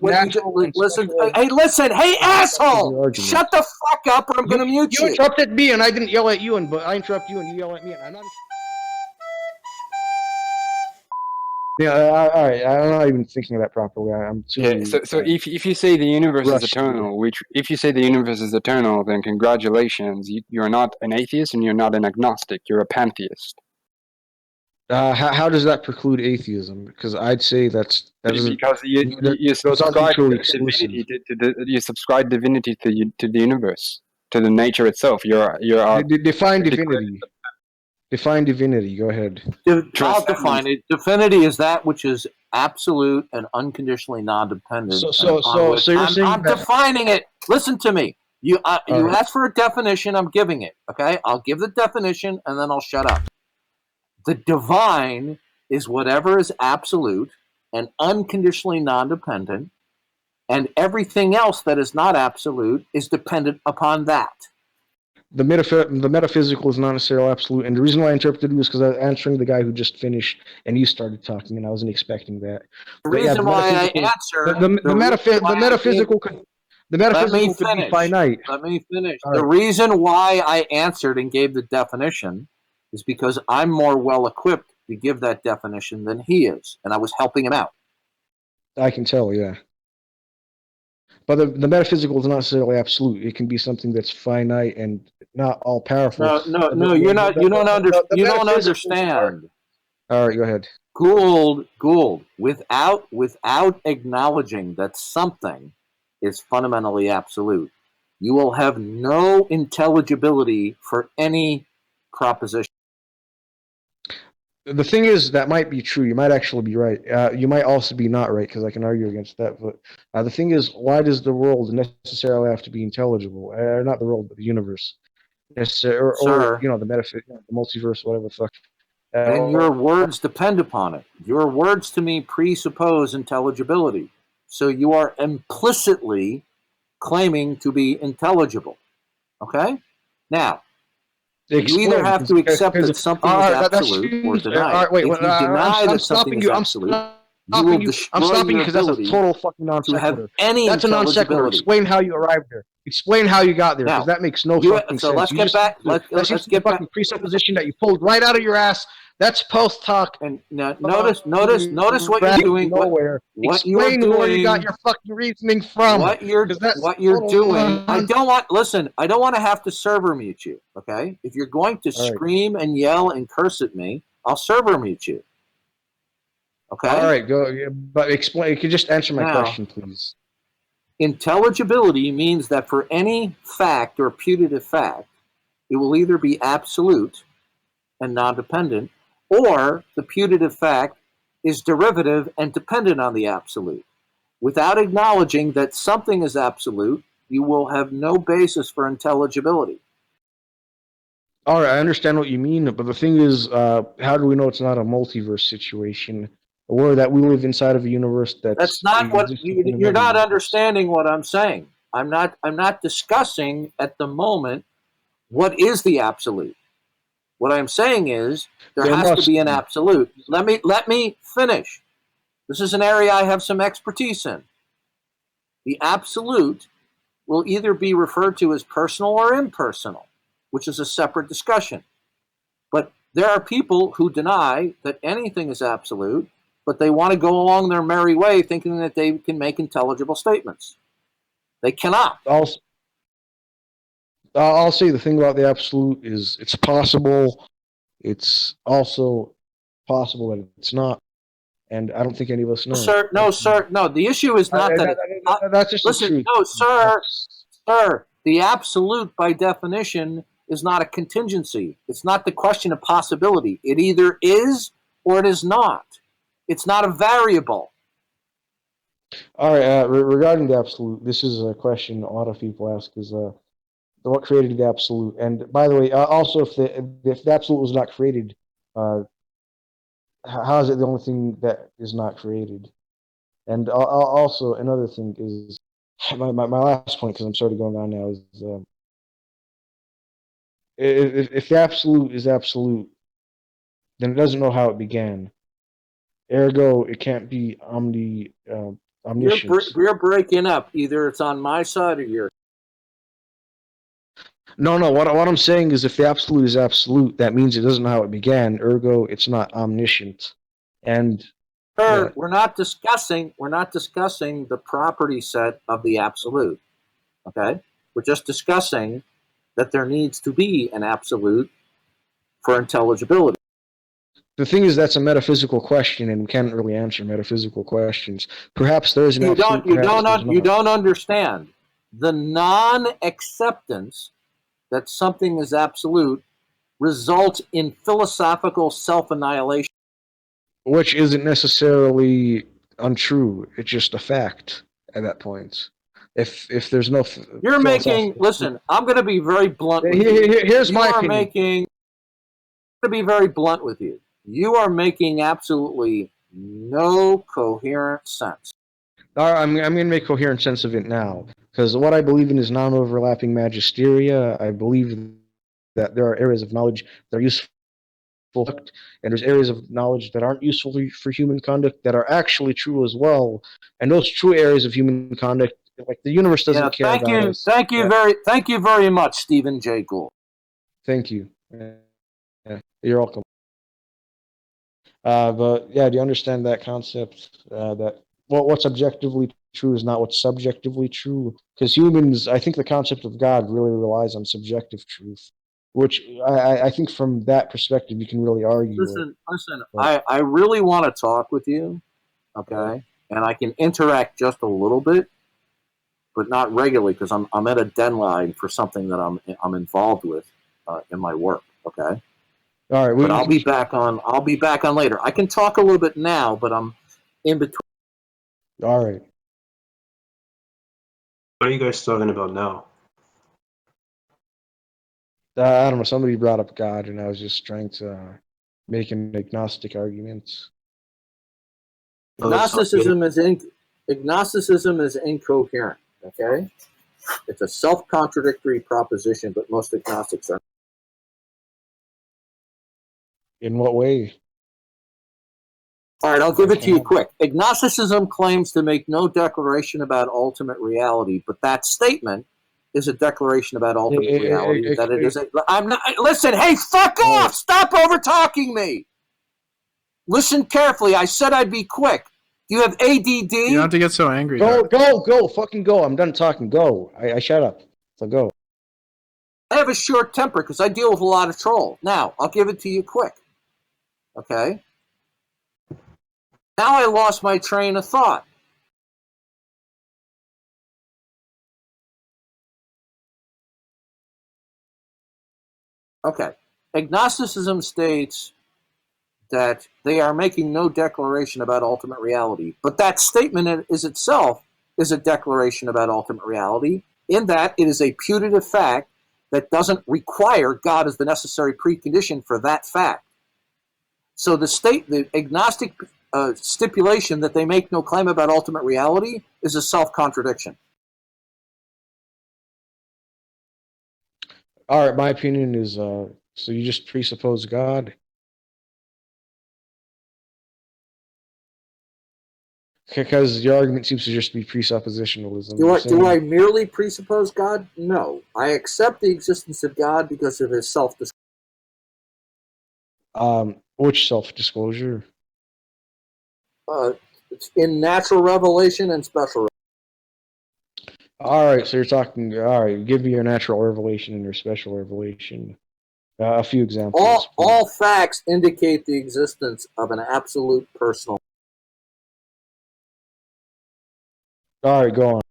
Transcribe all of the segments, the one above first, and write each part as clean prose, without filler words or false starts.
what you natural and listen. special Hey, listen. Hey, asshole! argument. Shut the fuck up, or I'm going to mute You you. interrupted me, and I didn't yell at you, but I interrupt you, and you yell at me, and I'm not. Yeah, all right. I'm not even thinking of that properly. I'm too. Yeah. So if you say the universe is rushed. eternal, if you say the universe is eternal, then congratulations, you're not an atheist and you're not an agnostic. You're a pantheist. How does that preclude atheism? Because I'd say that doesn't. Because those aren't mutually exclusive. you subscribe divinity to the universe, to the nature itself. Define divinity. Define divinity. Go ahead. I'll define it. Divinity is that which is absolute and unconditionally non-dependent. So you're saying I'm defining it. Listen to me. You right. asked for a definition. I'm giving it. Okay, I'll give the definition and then I'll shut up. The divine is whatever is absolute and unconditionally non-dependent, and everything else that is not absolute is dependent upon that. The metaphysical is not necessarily absolute, and the reason why I interpreted it was because I was answering the guy who just finished, and you started talking, and I wasn't expecting that. The reason why I answered the metaphysical could be finite. Let me finish. All the right. Reason why I answered and gave the definition is because I'm more well equipped to give that definition than he is, and I was helping him out. I can tell, yeah. But the metaphysical is not necessarily absolute. It can be something that's finite and not all powerful. No. You're not. You don't understand. All right, go ahead. Gould. Without acknowledging that something is fundamentally absolute, you will have no intelligibility for any proposition. The thing is, that might be true. You might actually be right. You might also be not right, because I can argue against that. But the thing is, why does the world necessarily have to be intelligible? Not the world, but the universe. Or the multiverse, whatever the fuck. And your words depend upon it. Your words to me presuppose intelligibility. So you are implicitly claiming to be intelligible. Okay? Now, you either have to accept that something is absolute or deny it. If you deny that something is absolute, I'm stopping you because that's a total fucking non sequitur. That's a non sequitur. Explain how you arrived there. Explain how you got there, because that makes no fucking sense. So let's get back. Let's get back. Presupposition that you pulled right out of your ass. That's post talk. And now, notice what you're doing. Nowhere. Explain where you got your fucking reasoning from. What you're doing. I don't want to have to server mute you. Okay, if you're going to scream and yell and curse at me, I'll server mute you. Okay. All right, go. But explain. You could just answer my question, please. Intelligibility means that for any fact or putative fact, it will either be absolute and non-dependent, or the putative fact is derivative and dependent on the absolute. Without acknowledging that something is absolute, you will have no basis for intelligibility. All right, I understand what you mean, but the thing is, how do we know it's not a multiverse situation, or that we live inside of a universe that's not what you're not understanding what I'm saying. I'm not discussing at the moment what is the absolute. What I'm saying is there has to be an absolute. Let me finish. This is an area I have some expertise in. The absolute will either be referred to as personal or impersonal, which is a separate discussion. But there are people who deny that anything is absolute, but they want to go along their merry way thinking that they can make intelligible statements. They cannot. I'll say the thing about the absolute is it's possible. It's also possible that it's not. And I don't think any of us know. No, sir. No, the issue is not that. That's just the truth. No, sir. The absolute, by definition, is not a contingency. It's not the question of possibility. It either is or it is not. It's not a variable. All right. Regarding the absolute, this is a question a lot of people ask: is what created the absolute? And by the way, also, if the absolute was not created, how is it the only thing that is not created? And also, another thing is my last point, because I'm sort of going on now, is if the absolute is absolute, then it doesn't know how it began. Ergo, it can't be omniscience. You're breaking up. Either it's on my side or yours. No, no. What I'm saying is, if the absolute is absolute, that means it doesn't know how it began. Ergo, it's not omniscient. And yeah, We're not discussing the property set of the absolute. Okay, we're just discussing that there needs to be an absolute for intelligibility. the thing is, that's a metaphysical question, and we can't really answer metaphysical questions. Perhaps there is an absolute. Perhaps there's You not. don't understand the non-acceptance that something is absolute results in philosophical self-annihilation. Which isn't necessarily untrue. It's just a fact at that point. If there's no You're making. Listen, I'm going to be very blunt with you. Here's my are opinion. making. I'm going to be very blunt with you. You are making absolutely no coherent sense. All right, I'm going to make coherent sense of it now, because what I believe in is non-overlapping magisteria. I believe that there are areas of knowledge that are useful, and there's areas of knowledge that aren't useful for human conduct that are actually true as well. And those true areas of human conduct, like the universe doesn't care about us. Thank you very much, Stephen J. Gould. Thank you. Yeah, you're welcome. But yeah, do you understand that concept? That what's objectively true is not what's subjectively true. Because humans, I think the concept of God really relies on subjective truth, which I think from that perspective you can really argue. Listen. I really want to talk with you, okay? And I can interact just a little bit, but not regularly because I'm at a deadline for something that I'm involved with in my work, okay? All right, but I'll be back on later. I can talk a little bit now, but I'm in between. All right. What are you guys talking about now? I don't know. Somebody brought up God, and I was just trying to make an agnostic argument. Agnosticism is incoherent. Okay, it's a self-contradictory proposition, but most agnostics are. In what way? All right, I'll give it to you quick. Agnosticism claims to make no declaration about ultimate reality, but that statement is a declaration about ultimate reality. That it is. I'm not. Listen, hey, fuck off! Stop over talking me. Listen carefully. I said I'd be quick. You have ADD. You don't have to get so angry. Go, fucking go. I'm done talking. Go. I shut up. So go. I have a short temper because I deal with a lot of troll. Now, I'll give it to you quick. Okay? Now I lost my train of thought. Okay. Agnosticism states that they are making no declaration about ultimate reality, but that statement is itself is a declaration about ultimate reality in that it is a putative fact that doesn't require God as the necessary precondition for that fact. So the agnostic stipulation that they make no claim about ultimate reality is a self-contradiction. All right, my opinion is so you just presuppose God. Because your argument seems to just be presuppositionalism. Do I merely presuppose God? No. I accept the existence of God because of his self-disclosure. Which self-disclosure? In natural revelation and special revelation. All right, so you're talking. All right, give me your natural revelation and your special revelation. A few examples. All facts indicate the existence of an absolute personal. All right, go on.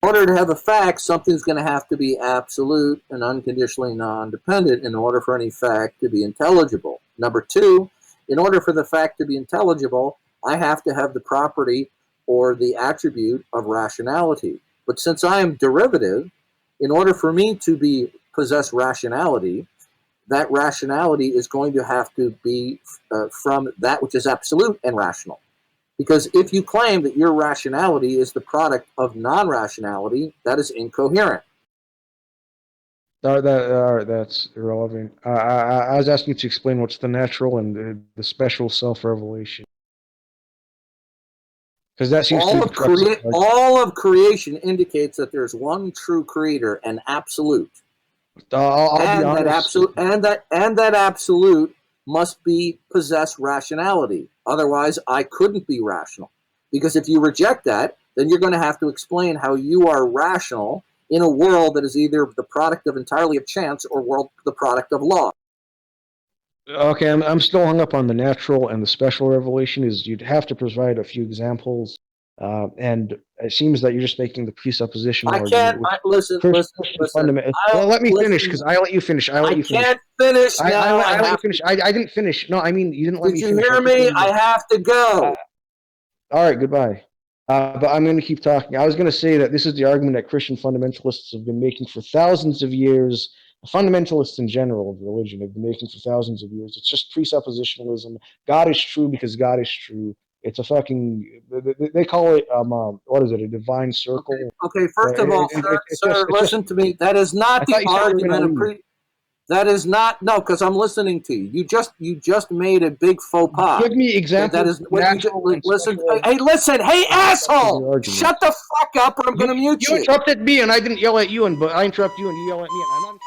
In order to have a fact, something's going to have to be absolute and unconditionally non-dependent in order for any fact to be intelligible. Number two, in order for the fact to be intelligible, I have to have the property or the attribute of rationality. But since I am derivative, in order for me to possess rationality, that rationality is going to have to be from that which is absolute and rational. Because if you claim that your rationality is the product of non-rationality, that is incoherent. All right, that's irrelevant. I was asking you to explain what's the natural and the special self-revelation. Because that seems to be the crux of the argument. All of creation indicates that there's one true creator, an absolute. I'll be And honest. that absolute must possess rationality. Otherwise, I couldn't be rational. Because if you reject that, then you're going to have to explain how you are rational in a world that is either the product of entirely of chance or the product of law. Okay, I'm still hung up on the natural and the special revelation. Is you'd have to provide a few examples, and it seems that you're just making the presupposition. I can't. Listen. Well, let me finish because I let you finish. I can't finish now. I let you finish. I didn't finish. No, I mean you didn't let me finish. Did you hear me? I have to go. All right, goodbye. But I'm going to keep talking. I was going to say that this is the argument that Christian fundamentalists have been making for thousands of years. Fundamentalists in general of religion have been making for thousands of years. It's just presuppositionalism. God is true because God is true. It's a fucking, they call it, what is it, a divine circle? Okay, first of all, sir, listen to me. That is not the argument. That is not, no, because I'm listening to you. You just made a big faux pas. Give me examples. That is listen. Hey, listen. Hey, asshole! Shut the fuck up, or I'm going to mute you. You interrupted me, and I didn't yell at you, but I interrupted you, and you yell at me, and I'm not.